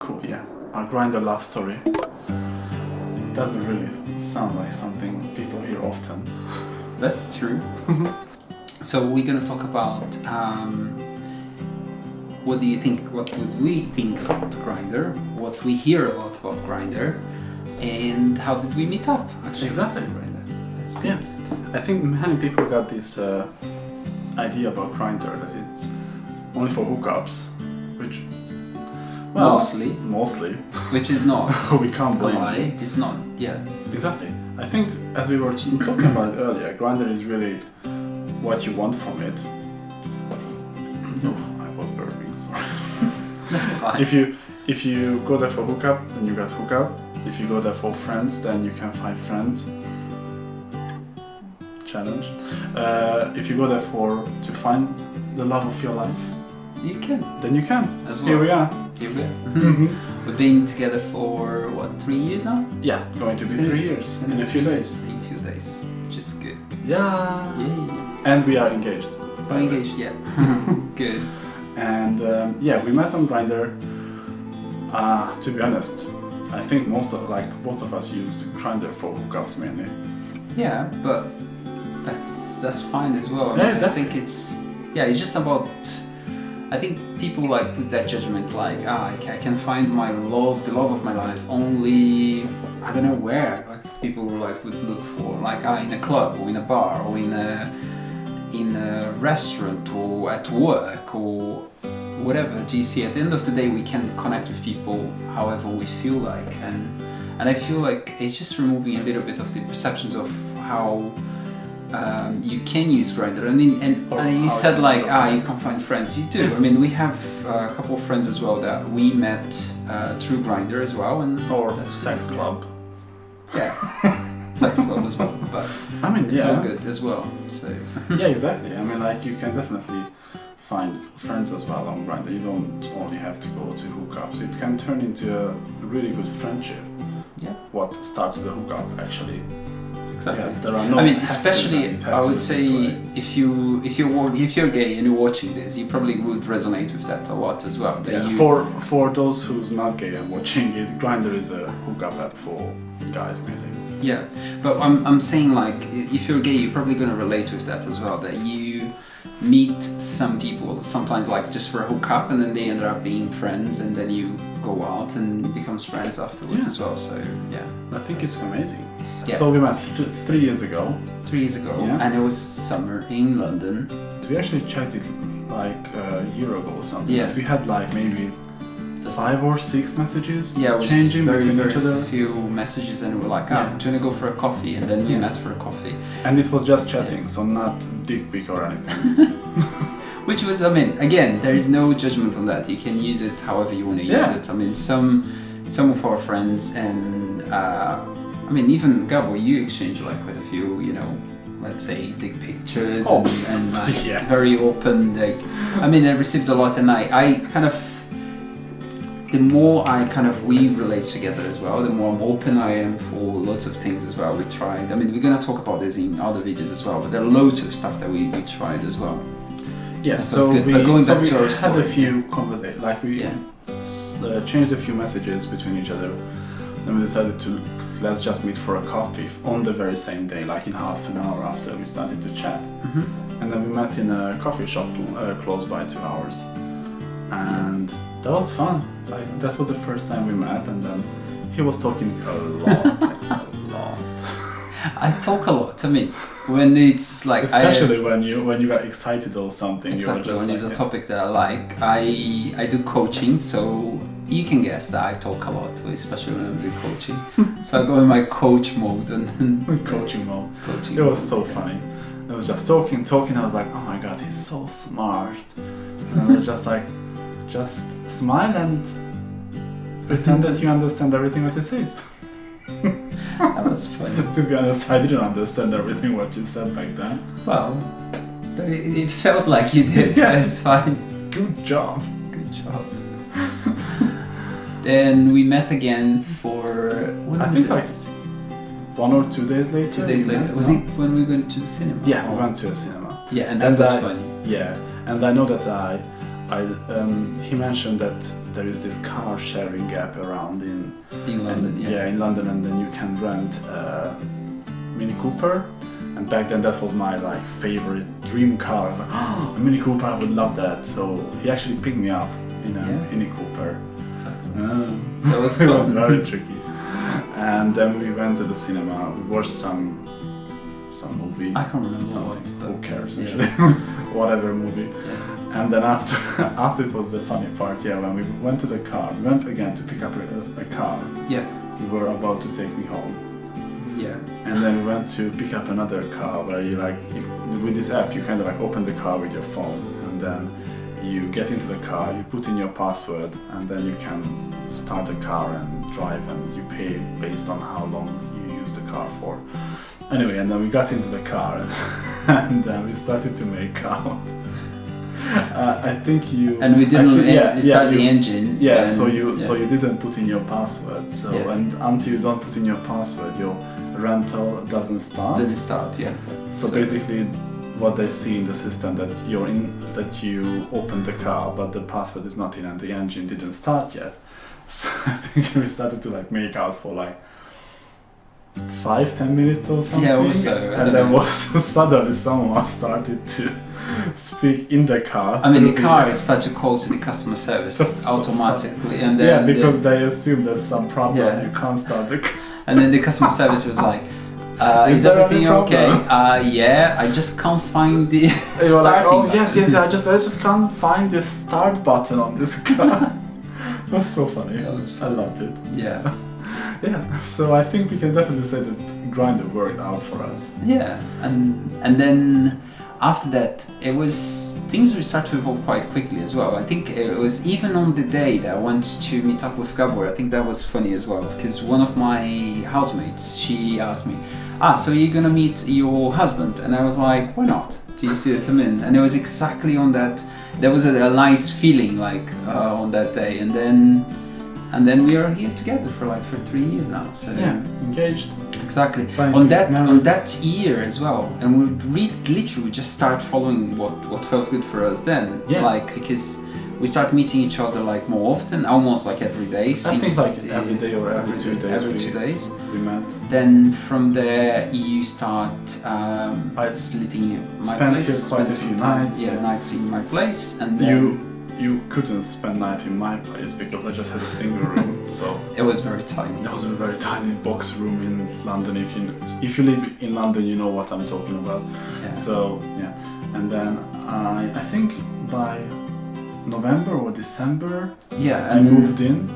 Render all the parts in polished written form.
Cool, yeah. Our Grindr love story. Doesn't really sound like something people hear often. That's true. So we're gonna talk about what do you think? What would we think about Grindr? What we hear a lot about Grindr, and how did we meet up? Actually, Exactly. Grindr. That's good. Yeah. I think many people got this idea about Grindr that it's only for hookups, which mostly, which is not. we can't blame. Lie. It's not. Yeah. Exactly. I think as we were talking about it earlier, Grindr is really what you want from it. Oh, I was burping. Sorry. That's fine. If you go there for hookup, then you get hookup. If you go there for friends, then you can find friends. Challenge. If you go there to find the love of your life, you can. then you can. As well. Here we are. Here we are. We've been together for what, 3 years now? Yeah, going to be 3 years in a few days. In a few days, which is good. Yeah. Yay. And we are engaged. We're engaged, yeah. Good. And yeah, we met on Grindr. To be honest, I think both of us used Grindr for hookups mainly. Yeah, but that's fine as well. Yeah, exactly. I think it's just about. I think people put that judgment I can find my love, the love of my life only I don't know where. People would look for in a club or in a bar or in a restaurant or at work or whatever. Do you see? At the end of the day, we can connect with people however we feel like, and I feel like it's just removing a little bit of the perceptions of how. You can use Grindr, and you said you can find friends. You do. I mean, we have a couple of friends as well that we met through Grindr as well, or sex club. Yeah, sex club as well. But I mean, it's all good as well. So yeah, exactly. I mean, you can definitely find friends as well on Grindr. You don't only have to go to hookups. It can turn into a really good friendship. Yeah. What starts the hookup actually. Exactly. Yeah, there are no. I mean, especially I would say if you're gay and you're watching this, you probably would resonate with that a lot as well. Yeah. For those who's not gay and watching it, Grindr is a hookup app for guys mainly. Yeah, but I'm saying if you're gay, you're probably gonna relate with that as well. That you meet some people sometimes just for a hookup, and then they end up being friends, and then you go out and becomes friends afterwards as well. So yeah, I think it's amazing. Yeah. So we met 3 years ago. 3 years ago, Yeah. and it was summer in London. We actually chatted a year ago or something. Yeah. We had maybe 5 or 6 messages. Yeah, we changing very, between very each other. few messages, and we're like, do you want to go for a coffee? And then we met for a coffee. And it was just chatting, so not dick pic or anything. Which was, I mean, again, there is no judgment on that. You can use it however you want to use it. I mean, some of our friends and I mean, even Gabo, you exchange quite a few, let's say dick pictures and yes. very open. I mean, I received a lot, and I kind of. The more we relate together as well, the more open I am for lots of things as well. We tried. I mean, we're gonna talk about this in other videos as well, but there are loads of stuff that we tried as well. Yeah. So we had a few conversations. We changed a few messages between each other. Then we decided let's just meet for a coffee on the very same day, in half an hour after we started to chat. Mm-hmm. And then we met in a coffee shop close by 2 hours, and that was fun. That was the first time we met, and then he was talking a lot, a lot. I talk a lot. I mean, when it's especially when you get excited or something. Exactly, when it's a topic that I like. I do coaching, so you can guess that I talk a lot, especially when I'm doing coaching. So I go in my coach mode and coaching mode. It was so funny. I was just talking. I was like, oh my god, he's so smart. And I was just smile and pretend that you understand everything what he says. That was funny. To be honest, I didn't understand everything what you said back then. Well, it felt like you did. Yeah. It's fine. Good job. Good job. Then we met again for... I think 1 or 2 days later. 2 days later. Was it when we went to the cinema? Yeah, we went to a cinema. Yeah, and that was funny. Yeah, and I know that he mentioned that there is this car sharing app around in London. and, in London, and then you can rent a Mini Cooper. And back then that was my like favorite dream car. I was like, oh, a Mini Cooper, I would love that. So he actually picked me up in a Mini Cooper. Exactly. That was it cool. was very tricky. And then we went to the cinema. We watched some movie. I can't remember something. what. Who cares? Actually, whatever movie. Yeah. And then after it was the funny part. Yeah, when we went to the car, we went again to pick up a car. Yeah. You were about to take me home. Yeah. And then we went to pick up another car where with this app you kind of like open the car with your phone, and then you get into the car, you put in your password, and then you can start the car and drive, and you pay based on how long you use the car for. Anyway, and then we got into the car and then we started to make out. I think you. And we didn't start the engine. Yeah, so you didn't put in your password. So and until you don't put in your password, your rental doesn't start. Doesn't start, yeah. So basically, what they see in the system that you opened the car, but the password is not in and the engine didn't start yet. So I think we started to like make out for like 5-10 minutes or something. Yeah, also. And then suddenly someone started to speak in the car. I mean, the car started to call to the customer service automatically, and then because they assume there's some problem. Yeah. You can't start the car. And then the customer service was like, "Is everything okay? Yeah, I just can't find the starting like, oh button." yes, I just can't find the start button on this car. It was so funny. That was I loved it. Yeah. Yeah, so I think we can definitely say that Grindr worked out for us. Yeah, and then after that, things started to evolve quite quickly as well. I think it was even on the day that I went to meet up with Gabor. I think that was funny as well, because one of my housemates, she asked me, so you're gonna meet your husband? And I was like, why not? Do you see what I mean? And it was exactly on that. There was a nice feeling like on that day, and then we are here together for 3 years now. So yeah, engaged. Exactly. On that year as well, and we literally just start following what felt good for us then. Yeah. Because we start meeting each other more often, almost every day. I think every day or every 2 days. Every 2 days. We met. Then from there you start splitting my place. Spent here quite a few nights. Yeah, nights in my place, and then you couldn't spend night in my place because I just had a single room, so it was very tiny. That was a very tiny box room in London. If you live in London, you know what I'm talking about. Yeah. So yeah, and then I think by November or December, I moved in.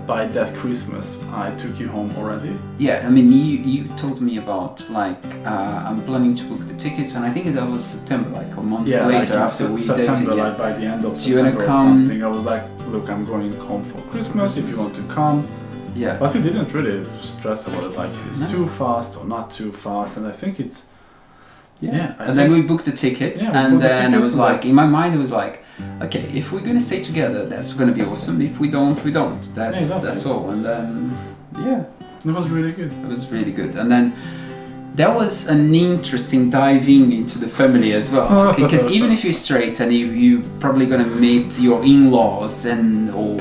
By that Christmas, I took you home already. Yeah, I mean, you told me about I'm planning to book the tickets, and I think that was September, a month later after we dated. September, by the end of September or something. I was like, look, I'm going home for Christmas. If you want to come. Yeah. But we didn't really stress about it. It's too fast or not too fast, and I think it's. Yeah. And then we booked the tickets, and then it was in my mind, it was okay, if we're gonna stay together, that's gonna be awesome. If we don't, we don't. That's all. And then, it was really good. It was really good. And then there was an interesting diving into the family as well, because even if you're straight and you probably gonna meet your in-laws or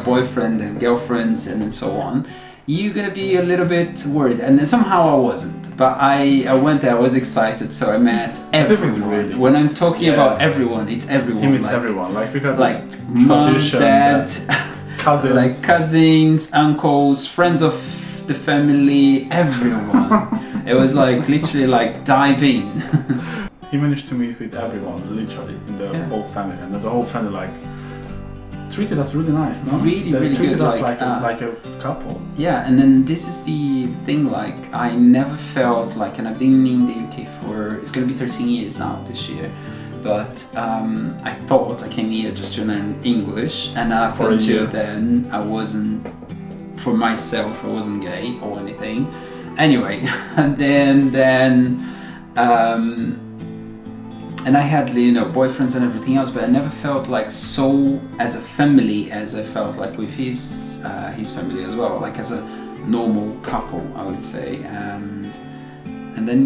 boyfriend and girlfriends and so on, you're gonna be a little bit worried. And then somehow I wasn't. But I went there, I was excited, so I met everyone. Really when I'm talking about everyone, it's everyone. He meets everyone. We got this mom, tradition, dad, cousins, cousins, uncles, friends of the family, everyone. It was literally dive in. He managed to meet with everyone, literally, in the whole family, and the whole family treated us really nice, no? Really, they really treated good. us like a couple. Yeah, and then this is the thing, I never felt and I've been in the UK it's gonna be 13 years now this year, but I thought I came here just to learn English, and up until then I wasn't, for myself, I wasn't gay or anything. Anyway, and then and I had boyfriends and everything else, but I never felt so as a family as I felt with his family as well, as a normal couple, I would say. And then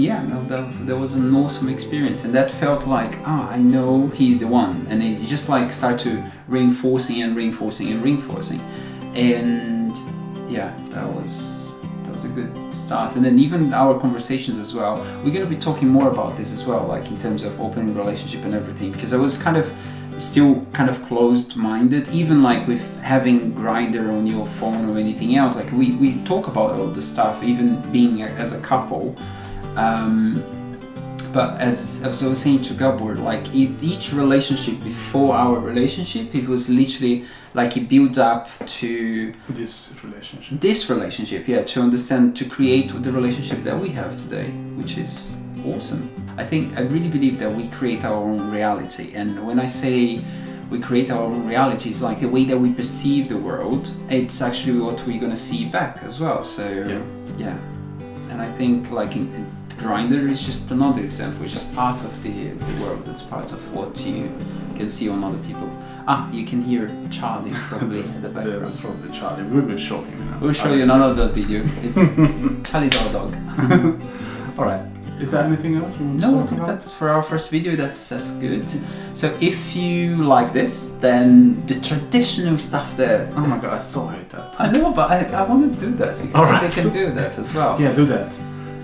there was an awesome experience, and that felt I know he's the one, and it just started to reinforcing and reinforcing and reinforcing. And yeah, that was a good start. And then even our conversations as well, we're going to be talking more about this as well, like in terms of opening relationship and everything, because I was still kind of closed-minded, even like with having Grindr on your phone or anything else. Like we talk about all the stuff, even being as a couple. But as I was saying to Gabor, like each relationship before our relationship, it was literally like it built up to this relationship, yeah, to understand, to create the relationship that we have today, which is awesome. I really believe that we create our own reality, and when I say we create our own reality, it's like the way that we perceive the world, it's actually what we're gonna see back as well. So yeah. And I think like in Grindr is just another example. It's just part of the world. It's part of what you can see on other people. You can hear Charlie probably in the background. That's probably Charlie. We will show him. We'll show you another video. Charlie's our dog. Alright. Is there anything else we want to talk about? That's for our first video. That's good. So if you like this, then the traditional stuff there. Oh my god, I so hate that. I know, but I want to do that because they can do that as well. Yeah, do that.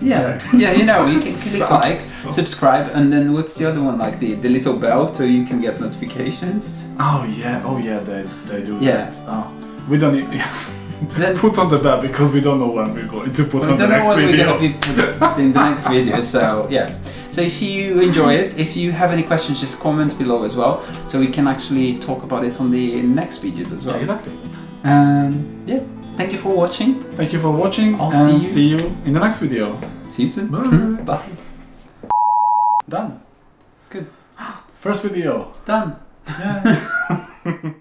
Yeah, you know, you can click like, subscribe, and then what's the other one? Like the little bell, so you can get notifications. Oh yeah, they do that. Oh, we don't need. Then put on the bell because we don't know when we're going to put on the next video. We don't know when we're going to be in the next video, so yeah. So if you enjoy it, if you have any questions, just comment below as well, so we can actually talk about it on the next videos as well. Yeah, exactly. And yeah, thank you for watching. Thank you for watching. I'll see you in the next video. See you soon. Bye. Bye. Done. Good. First video. Done. Yeah.